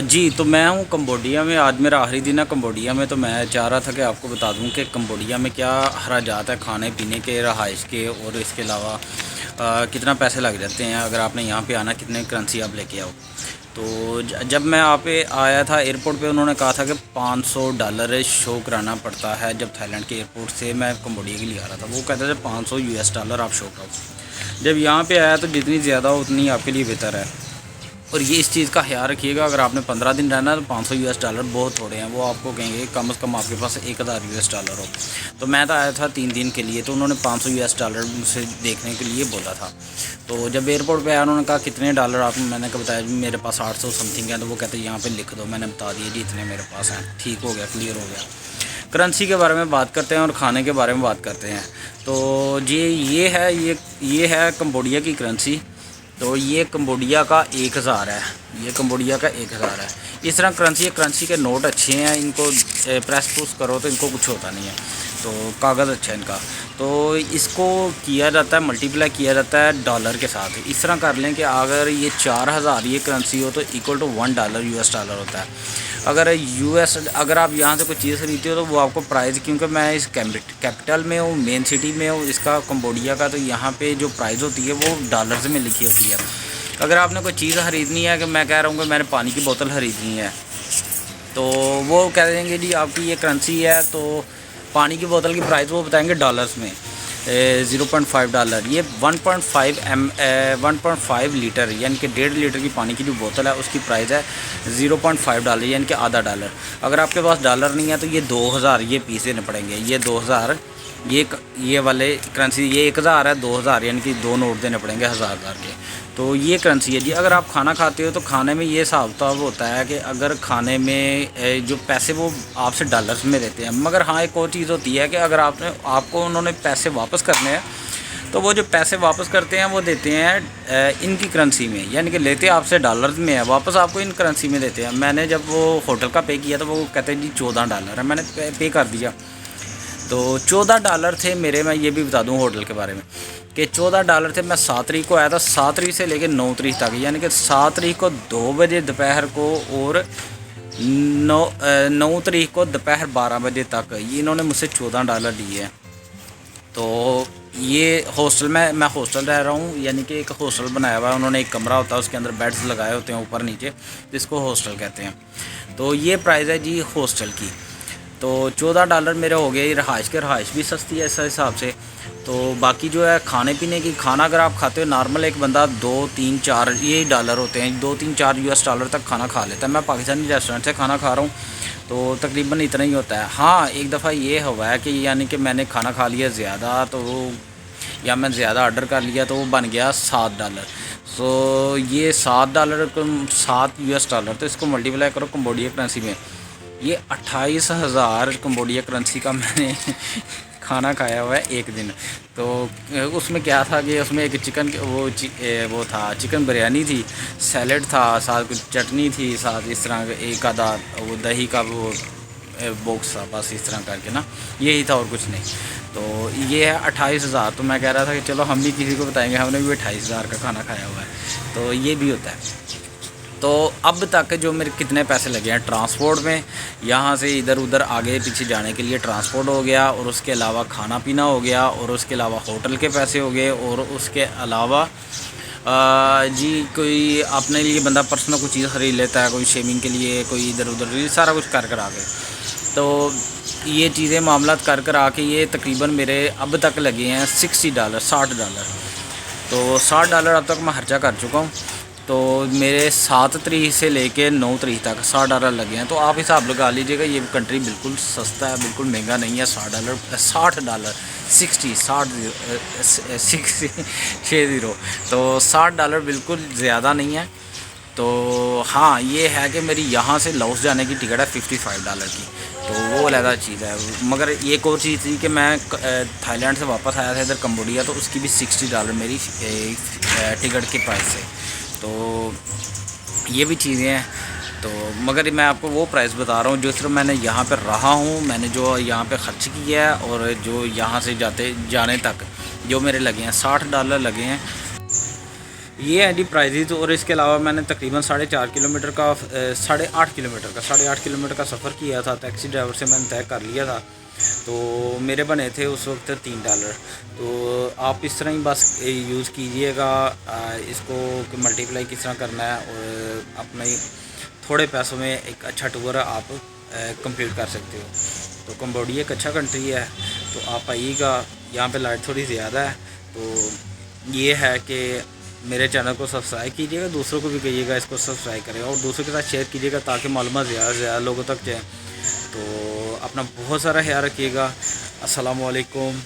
جی تو میں ہوں کمبوڈیا میں، آج میرا آخری دن ہے کمبوڈیا میں، تو میں چاہ رہا تھا کہ آپ کو بتا دوں کہ کمبوڈیا میں کیا اخراجات ہے کھانے پینے کے، رہائش کے، اور اس کے علاوہ کتنا پیسے لگ جاتے ہیں اگر آپ نے یہاں پہ آنا، کتنے کرنسی آپ لے کے آؤ۔ تو جب میں آپ پہ آیا تھا ایئرپورٹ پہ، انہوں نے کہا تھا کہ $500 شو کرانا پڑتا ہے۔ جب تھائی لینڈ کے ایئرپورٹ سے میں کمبوڈیا کے لیے آ رہا تھا، وہ کہتے تھے $500 آپ شو کراؤ۔ جب یہاں پہ آیا تو جتنی زیادہ ہو اتنی آپ کے لیے بہتر ہے، اور یہ اس چیز کا خیال رکھیے گا، اگر آپ نے 15 دن رہنا ہے تو $500 بہت تھوڑے ہیں، وہ آپ کو کہیں گے کم از کم آپ کے پاس $1000 ہو۔ تو میں تو آیا تھا 3 دن کے لیے، تو انہوں نے $500 سے دیکھنے کے لیے بولا تھا۔ تو جب ایئرپورٹ پہ آیا، انہوں نے کہا کتنے ڈالر آپ، میں نے بتایا جی میرے پاس 800 سم تھنگ ہے، تو وہ کہتے ہیں یہاں پہ لکھ دو، میں نے بتا دیا جی اتنے میرے پاس ہیں، ٹھیک ہو گیا، کلیئر ہو گیا۔ کرنسی کے بارے میں بات کرتے ہیں اور کھانے کے بارے میں بات کرتے ہیں۔ تو جی یہ ہے کمبوڈیا کی کرنسی۔ تو یہ کمبوڈیا کا 1000 ہے، یہ کمبوڈیا کا 1000 ہے۔ اس طرح کرنسی کے نوٹ اچھے ہیں، ان کو پریس پوس کرو تو ان کو کچھ ہوتا نہیں ہے، تو کاغذ اچھا ہے ان کا۔ تو اس کو کیا جاتا ہے، ملٹیپلائی کیا جاتا ہے ڈالر کے ساتھ۔ اس طرح کر لیں کہ اگر یہ 4000 یہ کرنسی ہو تو ایکول ٹو $1 ہوتا ہے۔ اگر آپ یہاں سے کوئی چیز خریدتے ہو تو وہ آپ کو پرائز، کیونکہ میں اس کیپٹل میں ہوں، مین سٹی میں ہوں اس کا کمبوڈیا کا، تو یہاں پہ جو پرائز ہوتی ہے وہ ڈالرز میں لکھی ہوتی ہے۔ اگر آپ نے کوئی چیز خریدنی ہے، کہ میں کہہ رہا ہوں کہ میں نے پانی کی بوتل خریدنی ہے، تو وہ کہہ دیں گے جی آپ کی یہ کرنسی ہے، تو پانی کی بوتل کی پرائز وہ بتائیں گے ڈالرز میں، $0.5۔ یہ 1.5 لیٹر یعنی کہ 1.5 لیٹر کی پانی کی جو بوتل ہے اس کی پرائز ہے $0.5 یعنی کہ $0.5۔ اگر آپ کے پاس ڈالر نہیں ہے تو یہ 2000 یہ پیس دینے پڑیں گے، یہ 2000 یہ والے کرنسی، یہ 1000 ہے، 2000 یعنی کہ 2 نوٹ دینے پڑیں گے 1000 کے۔ تو یہ کرنسی ہے جی۔ اگر آپ کھانا کھاتے ہو تو کھانے میں یہ حساب کتاب ہوتا ہے کہ اگر کھانے میں جو پیسے وہ آپ سے ڈالرز میں دیتے ہیں، مگر ہاں ایک اور چیز ہوتی ہے کہ اگر آپ کو انہوں نے پیسے واپس کرنے ہیں تو وہ جو پیسے واپس کرتے ہیں وہ دیتے ہیں ان کی کرنسی میں، یعنی کہ لیتے آپ سے ڈالرز میں ہے، واپس آپ کو ان کرنسی میں دیتے ہیں۔ میں نے جب وہ ہوٹل کا پے کیا تو وہ کہتے ہیں جی $14 ہے، میں نے پے کر دیا، تو $14 تھے میرے۔ میں یہ بھی بتا دوں ہوٹل کے بارے میں کہ $14 تھے۔ میں 7 تاریخ کو آیا تھا، 7 تاریخ سے لے کے 9 تاریخ تک، یعنی کہ 7 تاریخ کو 2 بجے دوپہر کو اور 9 تاریخ کو دوپہر 12 بجے تک یہ انہوں نے مجھ سے $14 لیے ہیں۔ تو یہ ہاسٹل میں ہاسٹل رہ رہا ہوں، یعنی کہ ایک ہاسٹل بنایا ہوا ہے انہوں نے، ایک کمرہ ہوتا ہے اس کے اندر بیڈز لگائے ہوتے ہیں اوپر نیچے، جس کو ہاسٹل کہتے ہیں۔ تو یہ پرائز ہے جی ہاسٹل کی۔ تو $14 میرے ہو گئے۔ رہائش بھی سستی ہے اس حساب سے۔ تو باقی جو ہے کھانے پینے کی، کھانا اگر آپ کھاتے ہو نارمل ایک بندہ 2 3 4 یہ ڈالر ہوتے ہیں، 2 3 $4 تک کھانا کھا لیتا ہے۔ میں پاکستانی ریسٹورنٹ سے کھانا کھا رہا ہوں تو تقریباً اتنا ہی ہوتا ہے۔ ہاں ایک دفعہ یہ ہوا ہے کہ یعنی کہ میں نے کھانا کھا لیا زیادہ، تو یا میں زیادہ آرڈر کر لیا تو وہ بن گیا $7۔ سو یہ $7 $7 تو اس کو ملٹیپلائی کرو کمبوڈیا کرنسی میں، یہ 28,000 کمبوڈیا کرنسی کا میں نے کھانا کھایا ہوا ہے ایک دن۔ تو اس میں کیا تھا کہ اس میں ایک چکن وہ تھا، چکن بریانی تھی، سیلڈ تھا، ساتھ کچھ چٹنی تھی، ساتھ اس طرح ایک آدھا وہ دہی کا وہ باکس تھا، بس اس طرح کر کے نا، یہی تھا اور کچھ نہیں۔ تو یہ ہے 28,000۔ تو میں کہہ رہا تھا کہ چلو ہم بھی کسی کو بتائیں گے ہم نے بھی 28,000 کا کھانا کھایا ہوا ہے، تو یہ بھی ہوتا ہے۔ تو اب تک جو میرے کتنے پیسے لگے ہیں ٹرانسپورٹ میں، یہاں سے ادھر ادھر آگے پیچھے جانے کے لیے ٹرانسپورٹ ہو گیا، اور اس کے علاوہ کھانا پینا ہو گیا، اور اس کے علاوہ ہوٹل کے پیسے ہو گئے، اور اس کے علاوہ جی کوئی اپنے لیے بندہ پرسنل کوئی چیز خرید لیتا ہے، کوئی شیونگ کے لیے، کوئی ادھر ادھر، یہ سارا کچھ کر آ گئے۔ تو یہ چیزیں معاملات کر آ کے یہ تقریباً میرے اب تک لگے ہیں $60۔ تو $60 اب تک میں خرچہ کر چکا ہوں۔ تو میرے 7 تاریخ سے لے کے 9 تاریخ تک $60 لگے ہیں۔ تو آپ حساب لگا لیجیے گا، یہ کنٹری بالکل سستا ہے، بالکل مہنگا نہیں ہے۔ $60 60 تو $60 بالکل زیادہ نہیں ہے۔ تو ہاں یہ ہے کہ میری یہاں سے لاؤس جانے کی ٹکٹ ہے $55 کی، تو وہ علیحدہ چیز ہے۔ مگر ایک اور چیز تھی کہ میں تھائی لینڈ سے واپس آیا تھا ادھر کمبوڈیا، تو اس کی بھی $60 میری ٹکٹ کے پرائز سے۔ تو یہ بھی چیزیں ہیں۔ تو مگر میں آپ کو وہ پرائس بتا رہا ہوں جو صرف میں نے یہاں پہ رہا ہوں، میں نے جو یہاں پہ خرچ کیا ہے، اور جو یہاں سے جانے تک جو میرے لگے ہیں $60 لگے ہیں، یہ ہے جی پرائزز۔ اور اس کے علاوہ میں نے تقریباً 4.5 کلومیٹر کا 8.5 کلومیٹر کا سفر کیا تھا، ٹیکسی ڈرائیور سے میں نے طے کر لیا تھا، تو میرے بنے تھے اس وقت $3۔ تو آپ اس طرح ہی بس یوز کیجئے گا اس کو کہ ملٹی پلائی کس طرح کرنا ہے، اور اپنے تھوڑے پیسوں میں ایک اچھا ٹور آپ کمپلیٹ کر سکتے ہو۔ تو کمبوڈیا ایک اچھا کنٹری ہے، تو آپ آئیے گا۔ یہاں پہ لائٹ تھوڑی زیادہ ہے، تو یہ ہے کہ میرے چینل کو سبسکرائب کیجیے گا، دوسروں کو بھی کہیے گا اس کو سبسکرائب کرے گا، اور دوسروں کے ساتھ شیئر کیجیے گا تاکہ معلومات زیادہ سے زیادہ لوگوں تک جائیں۔ تو اپنا بہت سارا خیال رکھیے گا۔ السلام علیکم۔